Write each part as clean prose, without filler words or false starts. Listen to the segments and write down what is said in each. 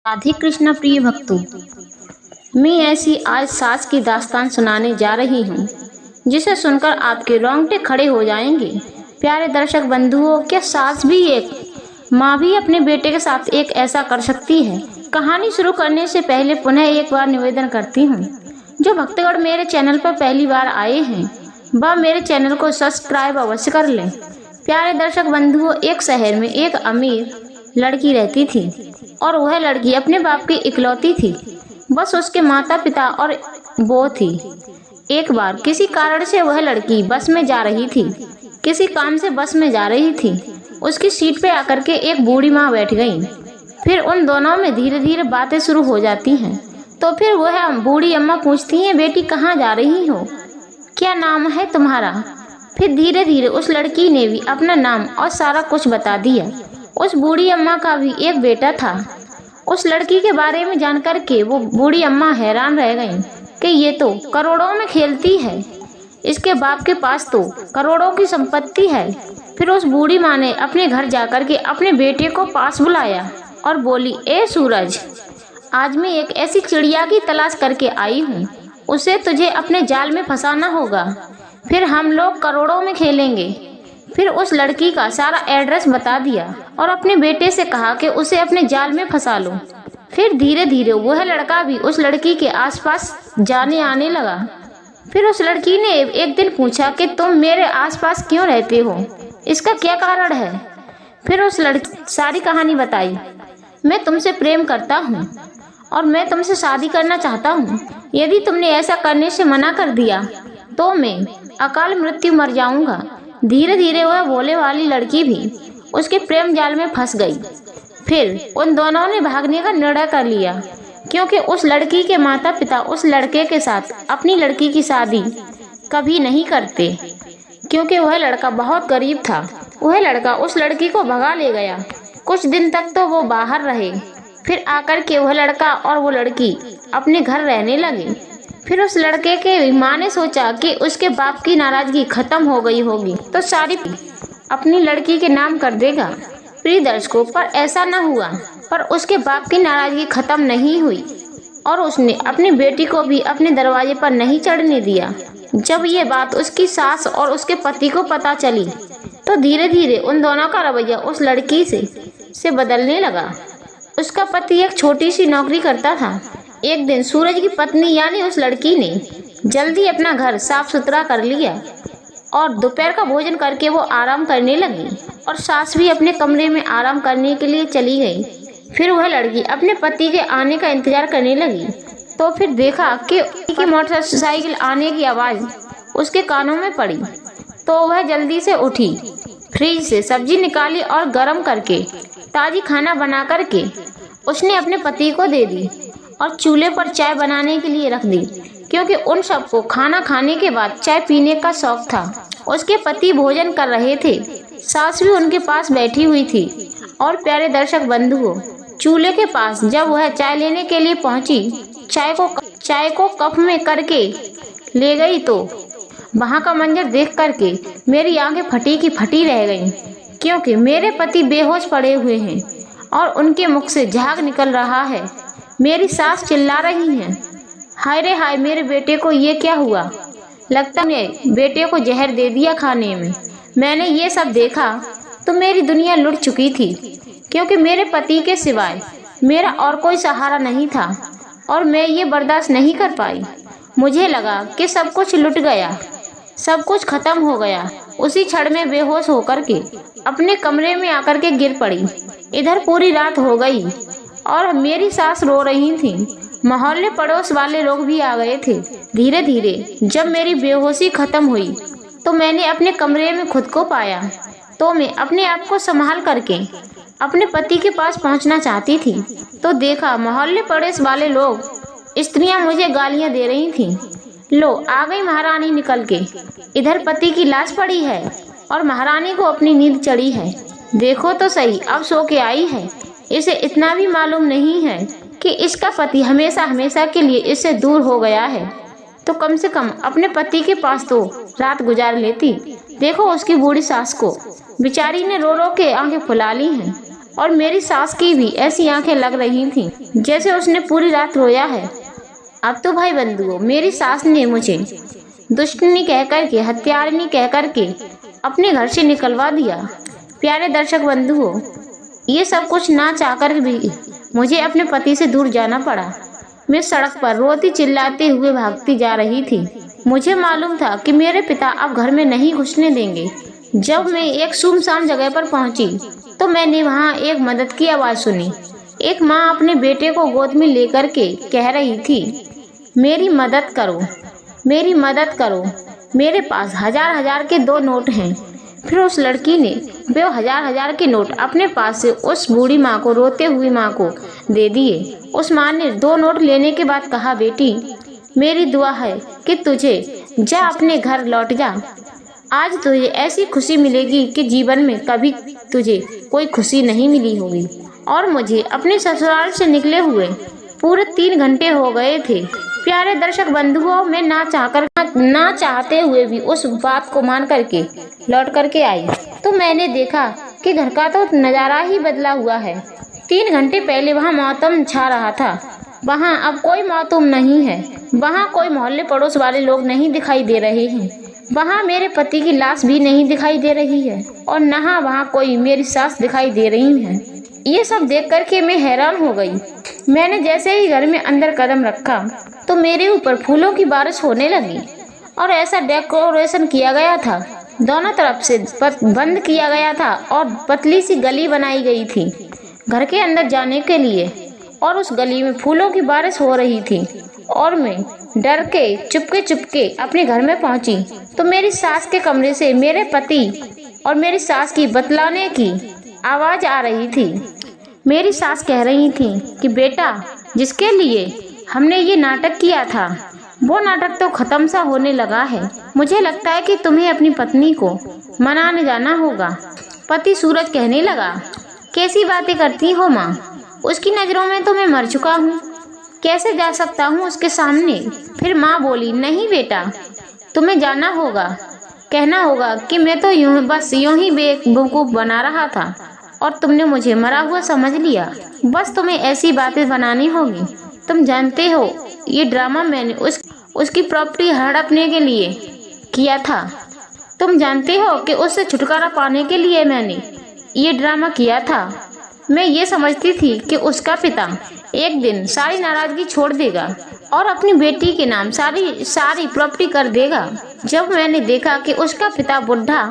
राधे कृष्ण प्रिय भक्तों, मैं ऐसी आज सास की दास्तान सुनाने जा रही हूँ जिसे सुनकर आपके रोंगटे खड़े हो जाएंगे। प्यारे दर्शक बंधुओं, क्या सास भी एक माँ भी अपने बेटे के साथ एक ऐसा कर सकती है? कहानी शुरू करने से पहले पुनः एक बार निवेदन करती हूँ, जो भक्तगण मेरे चैनल पर पहली बार आए हैं वह मेरे चैनल को सब्सक्राइब अवश्य कर लें। प्यारे दर्शक बंधुओं, एक शहर में एक अमीर लड़की रहती थी और वह लड़की अपने बाप की इकलौती थी। बस उसके माता पिता और वो थी। एक बार किसी कारण से वह लड़की बस में जा रही थी, किसी काम से बस में जा रही थी। उसकी सीट पे आकर के एक बूढ़ी माँ बैठ गई। फिर उन दोनों में धीरे धीरे बातें शुरू हो जाती हैं। तो फिर वह बूढ़ी अम्मा पूछती है, बेटी कहाँ जा रही हो, क्या नाम है तुम्हारा? फिर धीरे धीरे उस लड़की ने भी अपना नाम और सारा कुछ बता दिया। उस बूढ़ी अम्मा का भी एक बेटा था। उस लड़की के बारे में जानकर के वो बूढ़ी अम्मा हैरान रह गई कि ये तो करोड़ों में खेलती है, इसके बाप के पास तो करोड़ों की संपत्ति है। फिर उस बूढ़ी माँ ने अपने घर जाकर के अपने बेटे को पास बुलाया और बोली, ए सूरज, आज मैं एक ऐसी चिड़िया की तलाश करके आई हूँ, उसे तुझे अपने जाल में फंसाना होगा, फिर हम लोग करोड़ों में खेलेंगे। फिर उस लड़की का सारा एड्रेस बता दिया और अपने बेटे से कहा कि उसे अपने जाल में फंसा लो। फिर धीरे धीरे वह लड़का भी उस लड़की के आसपास जाने आने लगा। फिर उस लड़की ने एक दिन पूछा कि तुम मेरे आसपास क्यों रहते हो, इसका क्या कारण है? फिर उस लड़की सारी कहानी बताई। मैं तुमसे प्रेम करता हूँ और मैं तुमसे शादी करना चाहता हूँ। यदि तुमने ऐसा करने से मना कर दिया तो मैं अकाल मृत्यु मर जाऊंगा। धीरे धीरे वह भोले वाली लड़की भी उसके प्रेम जाल में फंस गई। फिर उन दोनों ने भागने का निर्णय कर लिया, क्योंकि उस लड़की के माता पिता उस लड़के के साथ अपनी लड़की की शादी कभी नहीं करते, क्योंकि वह लड़का बहुत गरीब था। वह लड़का उस लड़की को भगा ले गया। कुछ दिन तक तो वो बाहर रहे, फिर आकर के वह लड़का और वो लड़की अपने घर रहने लगे। फिर उस लड़के के माँ ने सोचा कि उसके बाप की नाराजगी खत्म हो गई होगी तो सारी अपनी लड़की के नाम कर देगा। प्रिय दर्शकों, पर ऐसा न हुआ। पर उसके बाप की नाराजगी खत्म नहीं हुई और उसने अपनी बेटी को भी अपने दरवाजे पर नहीं चढ़ने दिया। जब ये बात उसकी सास और उसके पति को पता चली तो धीरे धीरे उन दोनों का रवैया उस लड़की से बदलने लगा। उसका पति एक छोटी सी नौकरी करता था। एक दिन सूरज की पत्नी यानी उस लड़की ने जल्दी अपना घर साफ सुथरा कर लिया और दोपहर का भोजन करके वो आराम करने लगी और सास भी अपने कमरे में आराम करने के लिए चली गई। फिर वह लड़की अपने पति के आने का इंतजार करने लगी तो फिर देखा कि मोटरसाइकिल आने की आवाज़ उसके कानों में पड़ी। तो वह जल्दी से उठी, फ्रिज से सब्जी निकाली और गर्म करके ताज़ी खाना बना करके उसने अपने पति को दे दी और चूल्हे पर चाय बनाने के लिए रख दी, क्योंकि उन सबको खाना खाने के बाद चाय पीने का शौक था। उसके पति भोजन कर रहे थे, सास भी उनके पास बैठी हुई थी। और प्यारे दर्शक बंधुओं, चूल्हे के पास जब वह चाय लेने के लिए पहुंची, चाय को कप में करके ले गई तो वहां का मंजर देख करके मेरी आंखें फटी की फटी रह गईं, क्योंकि मेरे पति बेहोश पड़े हुए हैं और उनके मुख से झाग निकल रहा है। मेरी सास चिल्ला रही हैं, हाय रे हाय, मेरे बेटे को ये क्या हुआ? लगता है बेटे को जहर दे दिया खाने में। मैंने ये सब देखा तो मेरी दुनिया लुट चुकी थी, क्योंकि मेरे पति के सिवाय मेरा और कोई सहारा नहीं था और मैं ये बर्दाश्त नहीं कर पाई। मुझे लगा कि सब कुछ लुट गया, सब कुछ खत्म हो गया। उसी क्षण में बेहोश होकर के अपने कमरे में आकर के गिर पड़ी। इधर पूरी रात हो गई और मेरी सास रो रही थी। मोहल्ले पड़ोस वाले लोग भी आ गए थे। धीरे धीरे जब मेरी बेहोशी खत्म हुई तो मैंने अपने कमरे में खुद को पाया। तो मैं अपने आप को संभाल करके अपने पति के पास पहुंचना चाहती थी तो देखा मोहल्ले पड़ोस वाले लोग, स्त्रियां मुझे गालियां दे रही थीं। लो आ गई महारानी निकल के, इधर पति की लाश पड़ी है और महारानी को अपनी नींद चढ़ी है। देखो तो सही, अब सो के आई है। इसे इतना भी मालूम नहीं है कि इसका पति हमेशा हमेशा के लिए इससे दूर हो गया है, तो कम से कम अपने पति के पास तो रात गुजार लेती। देखो उसकी बूढ़ी सास को, बेचारी ने रो रो के आंखें फुला ली हैं और मेरी सास की भी ऐसी आंखें लग रही थीं जैसे उसने पूरी रात रोया है। अब तो भाई बंधुओं, मेरी सास ने मुझे दुष्टनी कह करके, हत्यारिनी कह करके अपने घर से निकलवा दिया। प्यारे दर्शक बंधुओं, ये सब कुछ ना चाहकर भी मुझे अपने पति से दूर जाना पड़ा। मैं सड़क पर रोती चिल्लाते हुए भागती जा रही थी। मुझे मालूम था कि मेरे पिता अब घर में नहीं घुसने देंगे। जब मैं एक सुनसान जगह पर पहुंची तो मैंने वहां एक मदद की आवाज़ सुनी। एक माँ अपने बेटे को गोद में लेकर के कह रही थी, मेरी मदद करो, मेरी मदद करो, मेरे पास हजार हजार के 2 नोट हैं। फिर उस लड़की ने वो हजार हजार के नोट अपने पास से उस बूढ़ी माँ को, रोते हुई माँ को दे दिए। उस माँ ने 2 नोट लेने के बाद कहा, बेटी मेरी दुआ है कि तुझे जा अपने घर लौट जा। आज तुझे ऐसी खुशी मिलेगी कि जीवन में कभी तुझे कोई खुशी नहीं मिली होगी। और मुझे अपने ससुराल से निकले हुए पूरे 3 घंटे हो गए थे। प्यारे दर्शक बंधुओं, मैं ना चाहते हुए भी उस बात को मान करके लौट करके आई तो मैंने देखा कि घर का तो नज़ारा ही बदला हुआ है। 3 घंटे पहले वहाँ मौसम छा रहा था, वहाँ अब कोई मौसम नहीं है। वहाँ कोई मोहल्ले पड़ोस वाले लोग नहीं दिखाई दे रहे हैं। वहाँ मेरे पति की लाश भी नहीं दिखाई दे रही है और न वहाँ कोई मेरी सास दिखाई दे रही है। ये सब देख करके मैं हैरान हो गई। मैंने जैसे ही घर में अंदर कदम रखा तो मेरे ऊपर फूलों की बारिश होने लगी और ऐसा डेकोरेशन किया गया था, दोनों तरफ से बंद किया गया था और पतली सी गली बनाई गई थी घर के अंदर जाने के लिए। और उस गली में फूलों की बारिश हो रही थी और मैं डर के चुपके अपने घर में पहुंची तो मेरी सास के कमरे से मेरे पति और मेरी सास की बतलाने की आवाज़ आ रही थी। मेरी सास कह रही थी कि बेटा, जिसके लिए हमने ये नाटक किया था वो नाटक तो खत्म सा होने लगा है। मुझे लगता है कि तुम्हें अपनी पत्नी को मनाने जाना होगा। पति सूरज कहने लगा, कैसी बातें करती हो माँ, उसकी नज़रों में तो मैं मर चुका हूँ, कैसे जा सकता हूँ उसके सामने। फिर माँ बोली, नहीं बेटा, तुम्हें जाना होगा, कहना होगा कि मैं तो यूं ही बेवकूफ़ बना रहा था और तुमने मुझे मरा हुआ समझ लिया। बस तुम्हें ऐसी बातें बनानी होगी। तुम जानते हो ये ड्रामा मैंने उसकी प्रॉपर्टी हड़पने के लिए किया था। तुम जानते हो कि उससे छुटकारा पाने के लिए मैंने ये ड्रामा किया था। मैं ये समझती थी कि उसका पिता एक दिन सारी नाराज़गी छोड़ देगा और अपनी बेटी के नाम सारी प्रॉपर्टी कर देगा। जब मैंने देखा कि उसका पिता बुढ़ा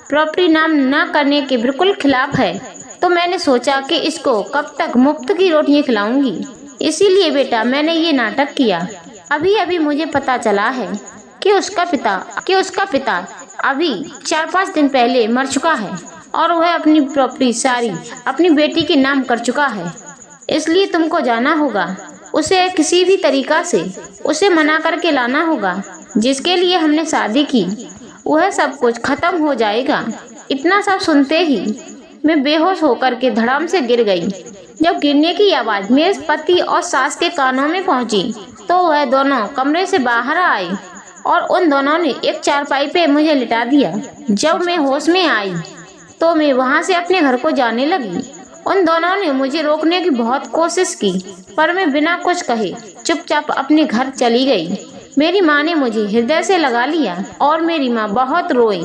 प्रॉपर्टी नाम न करने के बिल्कुल खिलाफ है तो मैंने सोचा कि इसको कब तक मुफ्त की रोटियां खिलाऊंगी। इसीलिए बेटा मैंने ये नाटक किया। अभी मुझे पता चला है कि उसका पिता अभी 4-5 दिन पहले मर चुका है और वह अपनी प्रॉपर्टी सारी अपनी बेटी के नाम कर चुका है। इसलिए तुमको जाना होगा, उसे किसी भी तरीका से उसे मना करके लाना होगा। जिसके लिए हमने शादी की वह सब कुछ खत्म हो जाएगा। इतना सब सुनते ही मैं बेहोश होकर के धड़ाम से गिर गई। जब गिरने की आवाज़ मेरे पति और सास के कानों में पहुंची तो वह दोनों कमरे से बाहर आए और उन दोनों ने एक चारपाई पे मुझे लिटा दिया। जब मैं होश में आई तो मैं वहां से अपने घर को जाने लगी। उन दोनों ने मुझे रोकने की बहुत कोशिश की पर मैं बिना कुछ कहे चुपचाप अपने घर चली गई। मेरी माँ ने मुझे हृदय से लगा लिया और मेरी माँ बहुत रोई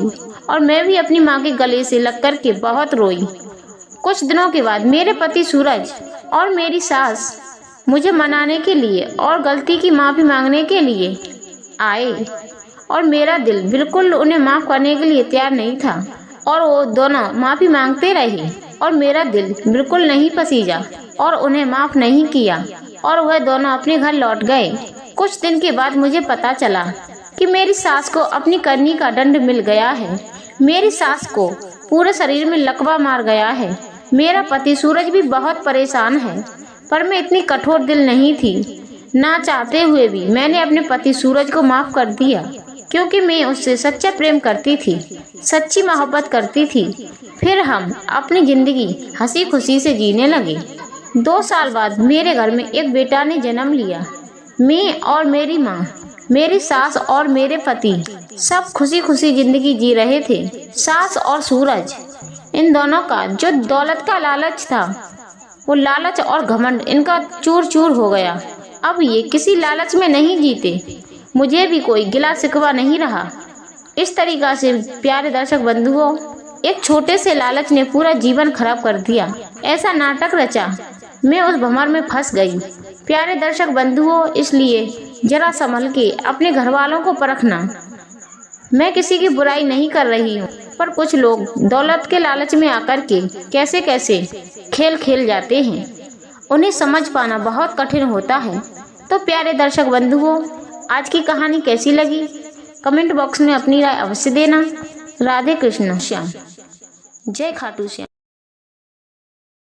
और मैं भी अपनी माँ के गले से लग कर के बहुत रोई। कुछ दिनों के बाद मेरे पति सूरज और मेरी सास मुझे मनाने के लिए और गलती की माफ़ी मांगने के लिए आए और मेरा दिल बिल्कुल उन्हें माफ़ करने के लिए तैयार नहीं था और वो दोनों माफ़ी मांगते रहे और मेरा दिल बिल्कुल नहीं पसीजा और उन्हें माफ़ नहीं किया और वह दोनों अपने घर लौट गए। कुछ दिन के बाद मुझे पता चला कि मेरी सास को अपनी करनी का दंड मिल गया है। मेरी सास को पूरे शरीर में लकवा मार गया है। मेरा पति सूरज भी बहुत परेशान है पर मैं इतनी कठोर दिल नहीं थी। ना चाहते हुए भी मैंने अपने पति सूरज को माफ़ कर दिया क्योंकि मैं उससे सच्चा प्रेम करती थी, सच्ची मोहब्बत करती थी। फिर हम अपनी ज़िंदगी हंसी खुशी से जीने लगे। 2 साल बाद मेरे घर में एक बेटा ने जन्म लिया। मैं और मेरी माँ, मेरी सास और मेरे पति सब खुशी खुशी ज़िंदगी जी रहे थे। सास और सूरज इन दोनों का जो दौलत का लालच था, वो लालच और घमंड इनका चूर चूर हो गया। अब ये किसी लालच में नहीं जीते, मुझे भी कोई गिला शिकवा नहीं रहा। इस तरीक़ा से प्यारे दर्शक बंधुओं, एक छोटे से लालच ने पूरा जीवन खराब कर दिया। ऐसा नाटक रचा, मैं उस भंवर में फंस गई। प्यारे दर्शक बंधुओं, इसलिए जरा संभल के अपने घर वालों को परखना। मैं किसी की बुराई नहीं कर रही हूँ, पर कुछ लोग दौलत के लालच में आकर के कैसे कैसे खेल खेल जाते हैं, उन्हें समझ पाना बहुत कठिन होता है। तो प्यारे दर्शक बंधुओं, आज की कहानी कैसी लगी कमेंट बॉक्स में अपनी राय अवश्य देना। राधे कृष्ण श्याम। जय खाटू श्याम।